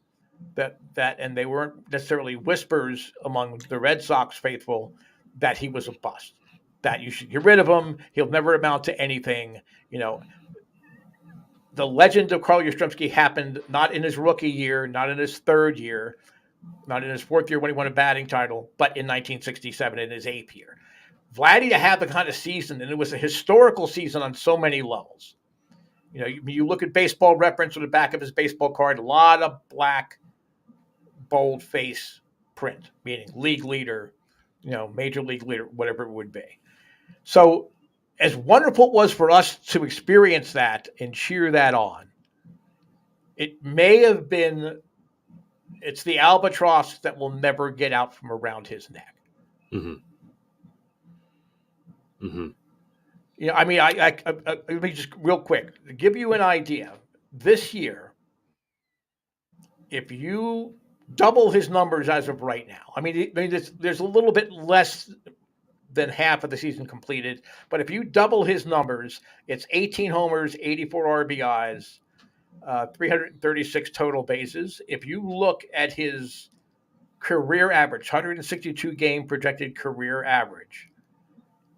that and they weren't necessarily whispers among the Red Sox faithful, that he was a bust, that you should get rid of him. He'll never amount to anything. The legend of Carl Yastrzemski happened not in his rookie year, not in his 3rd year, not in his 4th year when he won a batting title, but in 1967 in his 8th year. Vladdy to have the kind of season, and it was a historical season on so many levels. You look at Baseball Reference on the back of his baseball card, a lot of black, bold face print, meaning league leader, major league leader, whatever it would be. So as wonderful it was for us to experience that and cheer that on, it may have been... It's the albatross that will never get out from around his neck. Mm-hmm. Mm-hmm. I let me just real quick to give you an idea. This year, if you double his numbers as of right now, there's a little bit less than half of the season completed, but if you double his numbers, it's 18 homers, 84 RBIs. 336 total bases. If you look at his career average, 162 game projected career average,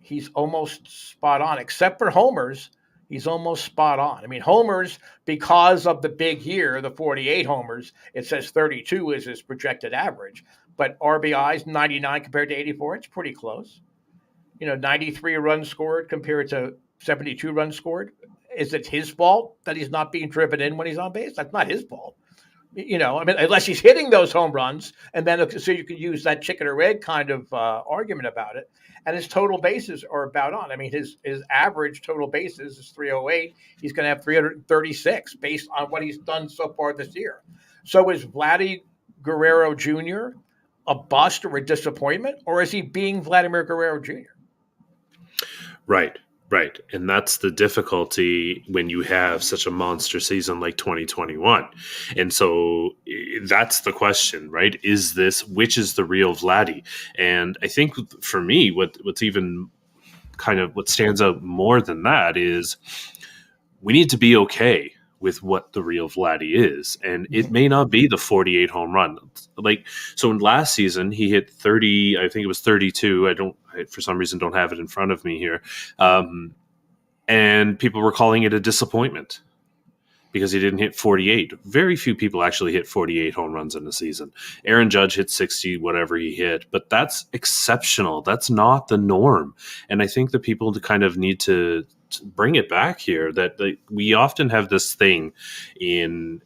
he's almost spot on, except for homers. He's almost spot on. Homers, because of the big year, the 48 homers, it says 32 is his projected average. But RBIs, 99 compared to 84, it's pretty close. 93 runs scored compared to 72 runs scored. Is it his fault that he's not being driven in when he's on base? That's not his fault. Unless he's hitting those home runs, and then so you could use that chicken or egg kind of argument about it. And his total bases are about on. His average total bases is 308. He's going to have 336 based on what he's done so far this year. So is Vladimir Guerrero Jr. a bust or a disappointment, or is he being Vladimir Guerrero Jr.? Right. And that's the difficulty when you have such a monster season like 2021. And so that's the question, right? Which is the real Vladdy? And I think for me, what's even kind of what stands out more than that is we need to be okay with what the real Vladdy is. And it may not be the 48 home run. So in last season, he hit 30, I think it was 32. I for some reason don't have it in front of me here. And people were calling it a disappointment because he didn't hit 48. Very few people actually hit 48 home runs in a season. Aaron Judge hit 60, whatever he hit, but that's exceptional. That's not the norm. And I think the people kind of need to bring it back here, that we often have this thing in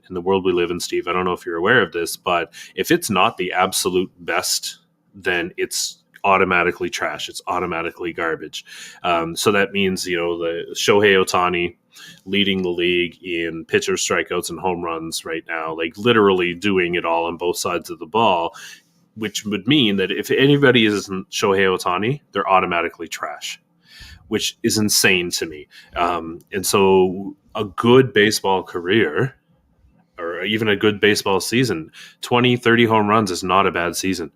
the world we live in, Steve. I don't know if you're aware of this, but if it's not the absolute best, then it's automatically trash. It's automatically garbage. So that means, the Shohei Ohtani leading the league in pitcher strikeouts and home runs right now, like literally doing it all on both sides of the ball, which would mean that if anybody isn't Shohei Ohtani, they're automatically trash, which is insane to me. And so a good baseball career, or even a good baseball season, 20, 30 home runs is not a bad season.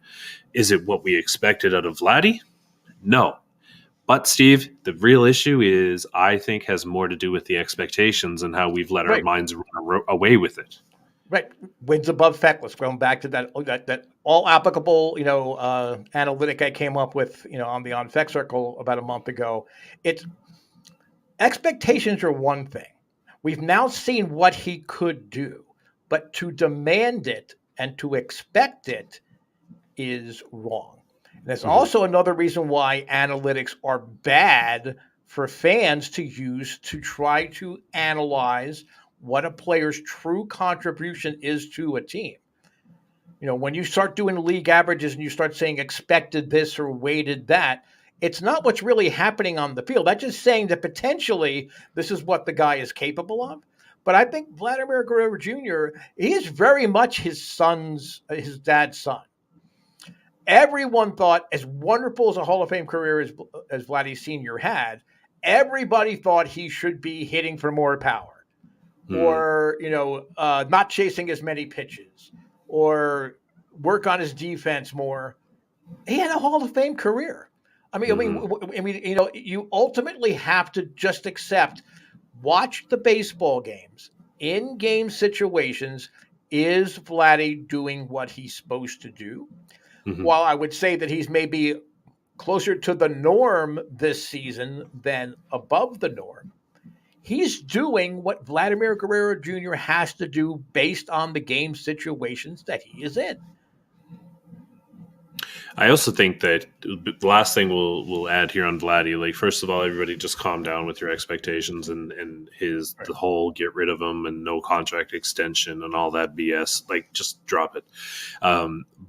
Is it what we expected out of Vladdy? No. But, Steve, the real issue is, I think, has more to do with the expectations and how we've let our minds run away with it. Right. Wins above feckless, going back to that all applicable, analytic I came up with, on the On Fec Circle about a month ago. It's expectations are one thing. We've now seen what he could do, but to demand it and to expect it is wrong. And that's also another reason why analytics are bad for fans to use to try to analyze what a player's true contribution is to a team. When you start doing league averages and you start saying expected this or weighted that, it's not what's really happening on the field. That's just saying that potentially this is what the guy is capable of. But I think Vladimir Guerrero Jr., he is very much his dad's son. Everyone thought, as wonderful as a Hall of Fame career as Vladdy Sr. had, everybody thought he should be hitting for more power or, not chasing as many pitches or work on his defense more. He had a Hall of Fame career. I mean, you ultimately have to just accept, watch the baseball games, in-game situations. Is Vladdy doing what he's supposed to do? While I would say that he's maybe closer to the norm this season than above the norm, he's doing what Vladimir Guerrero Jr. has to do based on the game situations that he is in. I also think that the last thing we'll add here on Vladdy, like, first of all, everybody just calm down with your expectations and the whole get rid of him and no contract extension and all that BS. Like, just drop it.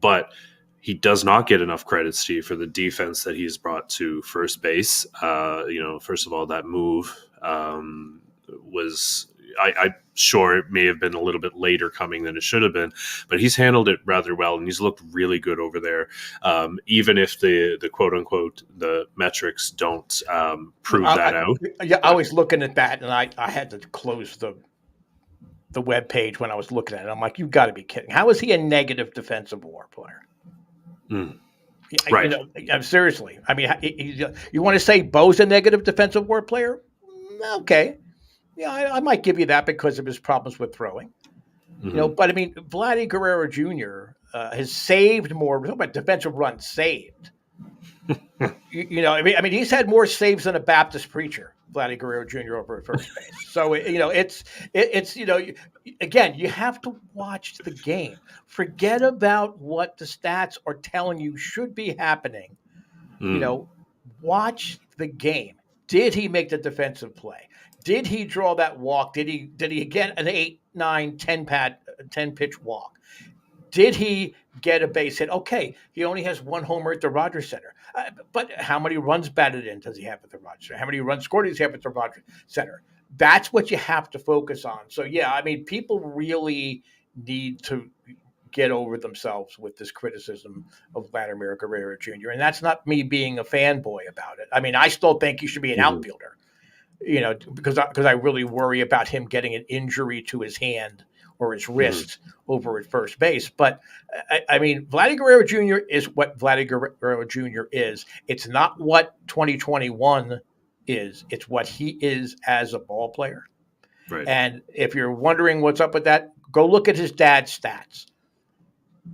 But he does not get enough credit, Steve, for the defense that he's brought to first base. First of all, that move was, I sure it may have been a little bit later coming than it should have been, but he's handled it rather well, and he's looked really good over there. Even if the quote unquote the metrics don't prove that out. Yeah, I was looking at that, and I had to close the web page when I was looking at it. I'm like, you've got to be kidding! How is he a negative defensive WAR player? Right. Seriously. I mean, you want to say Bo's a negative defensive WAR player? Okay. Yeah, I might give you that because of his problems with throwing. But I mean, Vladdy Guerrero Jr. Has saved more. We're talking about defensive runs saved. I mean, he's had more saves than a Baptist preacher, Vladdy Guerrero Jr. over at first base. So it's again, you have to watch the game. Forget about what the stats are telling you should be happening. Watch the game. Did he make the defensive play? Did he draw that walk? Did he get an 8, 9, 10 pitch walk? Did he get a base hit? Okay, he only has one homer at the Rogers Center. But how many runs batted in does he have at the Rogers Center? How many runs scored does he have at the Rogers Center? That's what you have to focus on. So, yeah, I mean, people really need to get over themselves with this criticism of Vladimir Guerrero Jr. And that's not me being a fanboy about it. I mean, I still think he should be an outfielder, because I really worry about him getting an injury to his hand or his wrist over at first base. But I mean, Vladdy Guerrero Jr. is what Vladdy Guerrero Jr. is. It's not what 2021 is. It's what he is as a ball player. Right. And if you're wondering what's up with that, go look at his dad's stats.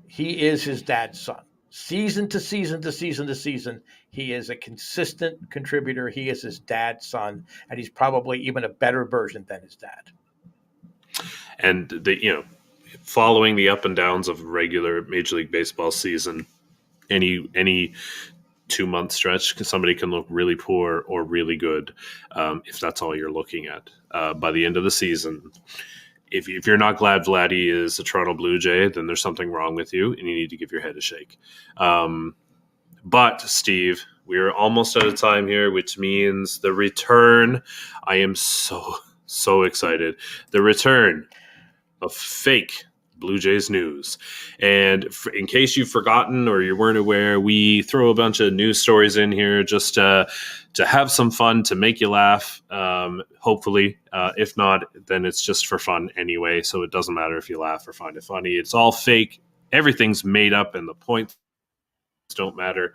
He is his dad's son. Season to season to season to season, he is a consistent contributor. He is his dad's son, and he's probably even a better version than his dad. And following the up and downs of a regular Major League Baseball season, any 2-month stretch, somebody can look really poor or really good if that's all you're looking at. By the end of the season, if you're not glad Vladdy is a Toronto Blue Jay, then there's something wrong with you, and you need to give your head a shake. But, Steve, we're almost out of time here, which means the return. I am so excited. The return of fake Blue Jays news. And in case you've forgotten or you weren't aware, we throw a bunch of news stories in here just to have some fun, to make you laugh, hopefully. If not, then it's just for fun anyway, so it doesn't matter if you laugh or find it funny. It's all fake. Everything's made up, and the points don't matter.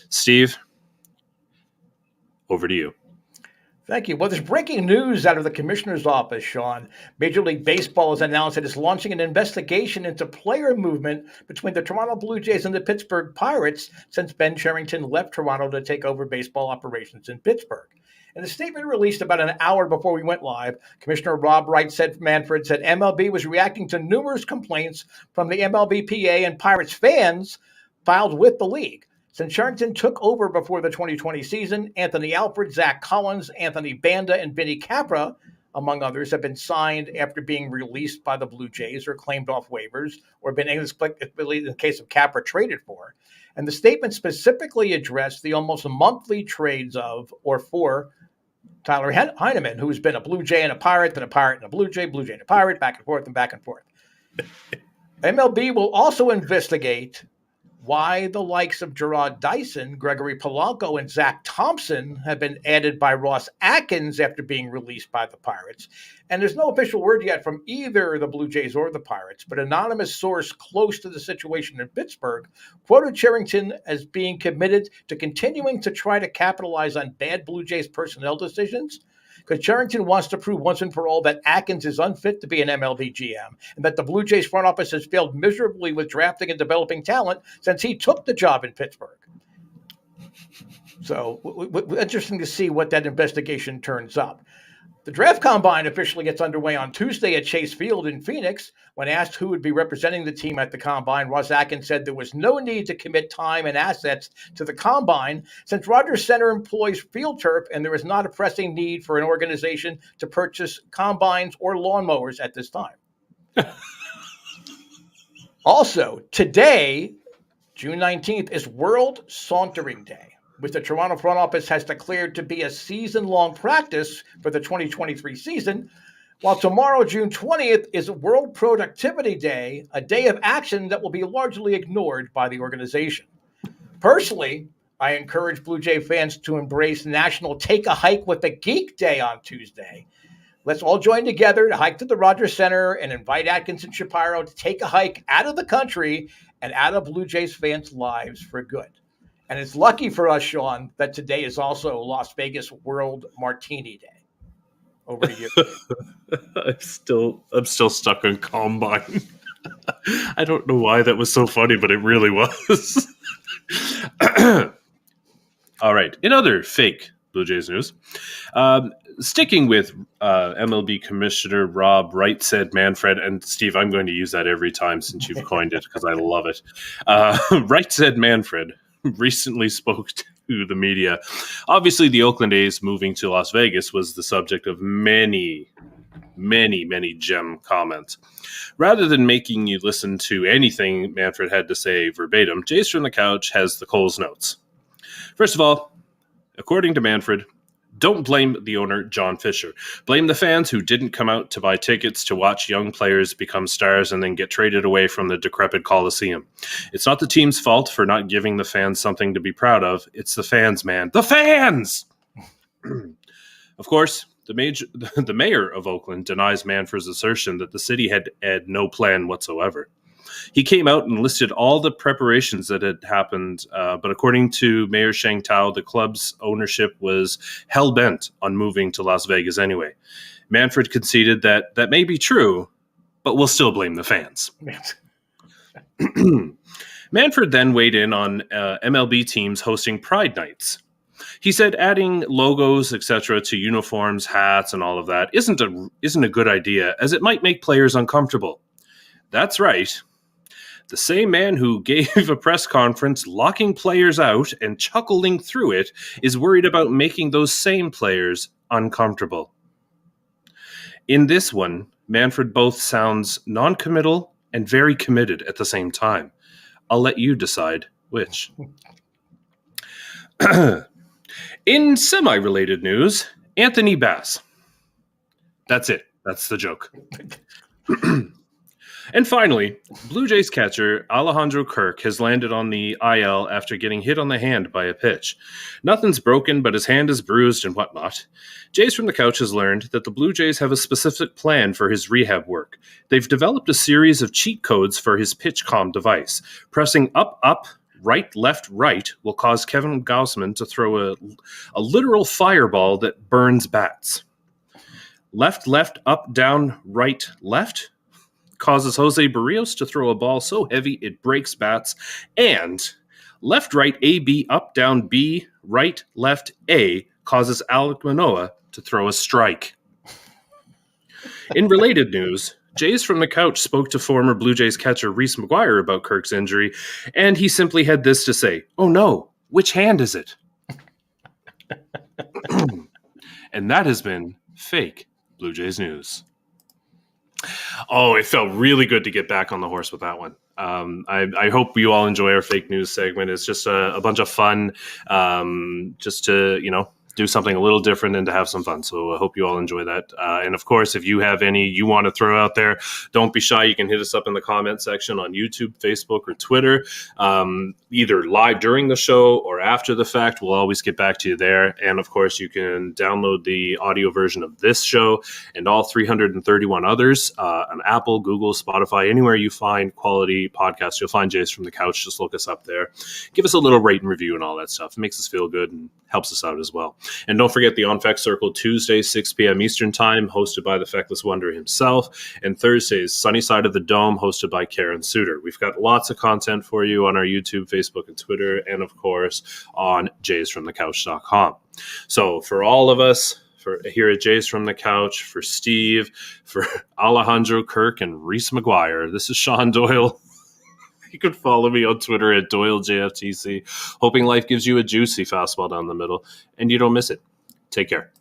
Steve, over to you. Thank you. Well, there's breaking news out of the commissioner's office, Shaun. Major League Baseball has announced it is launching an investigation into player movement between the Toronto Blue Jays and the Pittsburgh Pirates since Ben Cherington left Toronto to take over baseball operations in Pittsburgh. In a statement released about an hour before we went live, Commissioner Rob Manfred said MLB was reacting to numerous complaints from the MLBPA and Pirates fans filed with the league. Since Cherington took over before the 2020 season, Anthony Alford, Zach Collins, Anthony Banda, and Vinny Capra among others, have been signed after being released by the Blue Jays or claimed off waivers or been inexplicably, in the case of Capra, traded for. And the statement specifically addressed the almost monthly trades of or for Tyler Heineman, who's been a Blue Jay and a Pirate, then a Pirate and a Blue Jay and a Pirate, back and forth and back and forth. MLB will also investigate why the likes of Gerard Dyson, Gregory Polanco, and Zach Thompson have been added by Ross Atkins after being released by the Pirates. And there's no official word yet from either the Blue Jays or the Pirates, but an anonymous source close to the situation in Pittsburgh quoted Cherington as being committed to continuing to try to capitalize on bad Blue Jays personnel decisions, because Cherington wants to prove once and for all that Atkins is unfit to be an MLB GM and that the Blue Jays front office has failed miserably with drafting and developing talent since he took the job in Pittsburgh. So interesting to see what that investigation turns up. The draft combine officially gets underway on Tuesday at Chase Field in Phoenix. When asked who would be representing the team at the combine, Ross Atkins said there was no need to commit time and assets to the combine since Rogers Center employs field turf and there is not a pressing need for an organization to purchase combines or lawnmowers at this time. Also, today, June 19th, is World Sauntering Day, which the Toronto front office has declared to be a season-long practice for the 2023 season, while tomorrow, June 20th, is World Productivity Day, a day of action that will be largely ignored by the organization. Personally, I encourage Blue Jay fans to embrace National Take a Hike with the Geek Day on Tuesday. Let's all join together to hike to the Rogers Center and invite Atkins and Shapiro to take a hike out of the country and out of Blue Jays fans' lives for good. And it's lucky for us, Shaun, that today is also Las Vegas World Martini Day. Over to you. I'm still stuck on combine. I don't know why that was so funny, but it really was. All right. In other fake Blue Jays news, sticking with MLB Commissioner Rob Right Said Manfred, and Steve, I'm going to use that every time since you've coined it because I love it. Right Said Manfred recently spoke to the media. Obviously, the Oakland A's moving to Las Vegas was the subject of many gem comments. Rather than making you listen to anything Manfred had to say verbatim, Jays from the Couch has the Coles notes. First of all, according to Manfred, don't blame the owner, John Fisher. Blame the fans who didn't come out to buy tickets to watch young players become stars and then get traded away from the decrepit Coliseum. It's not the team's fault for not giving the fans something to be proud of. It's the fans, man. The fans! Of course, the mayor of Oakland denies Manfred's assertion that the city had no plan whatsoever. He came out and listed all the preparations that had happened, but according to Mayor Sheng Tao, the club's ownership was hell-bent on moving to Las Vegas anyway. Manfred conceded that may be true, but we'll still blame the fans. Manfred then weighed in on MLB teams hosting Pride Nights. He said adding logos, etc., to uniforms, hats, and all of that isn't a good idea, as it might make players uncomfortable. That's right. The same man who gave a press conference locking players out and chuckling through it is worried about making those same players uncomfortable. In this one, Manfred both sounds non-committal and very committed at the same time. I'll let you decide which. In semi-related news, Anthony Bass. That's it. That's the joke. And finally, Blue Jays catcher Alejandro Kirk has landed on the IL after getting hit on the hand by a pitch. Nothing's broken, but his hand is bruised and whatnot. Jays from the Couch has learned that the Blue Jays have a specific plan for his rehab work. They've developed a series of cheat codes for his PitchCom device. Pressing up, up, right, left, right will cause Kevin Gausman to throw a literal fireball that burns bats. Left, left, up, down, right, left causes Jose Barrios to throw a ball so heavy it breaks bats, and left, right, A, B, up, down, B, right, left, A causes Alek Manoah to throw a strike. In related news, Jays from the Couch spoke to former Blue Jays catcher Reese McGuire about Kirk's injury, and he simply had this to say, "Oh no, which hand is it?" And that has been Fake Blue Jays news. Oh, it felt really good to get back on the horse with that one. I hope you all enjoy our fake news segment. It's just a bunch of fun, just to, do something a little different and to have some fun. So I hope you all enjoy that. And of course, if you have any you want to throw out there, don't be shy. You can hit us up in the comment section on YouTube, Facebook, or Twitter, either live during the show or after the fact. We'll always get back to you there. And of course, you can download the audio version of this show and all 331 others on Apple, Google, Spotify, anywhere you find quality podcasts. You'll find Jays from the Couch. Just look us up there. Give us a little rate and review and all that stuff. It makes us feel good and helps us out as well. And don't forget the On Feck Circle, Tuesday, 6 p.m. Eastern Time, hosted by the Feckless Wonder himself, and Thursdays, Sunny Side of the Dome, hosted by Karen Suter. We've got lots of content for you on our YouTube, Facebook, and Twitter, and of course on jaysfromthecouch.com. So for all of us, here at Jays from the Couch, for Steve, for Alejandro Kirk, and Reese McGuire, this is Shaun Doyle. You can follow me on Twitter at JFtC, hoping life gives you a juicy fastball down the middle and you don't miss it. Take care.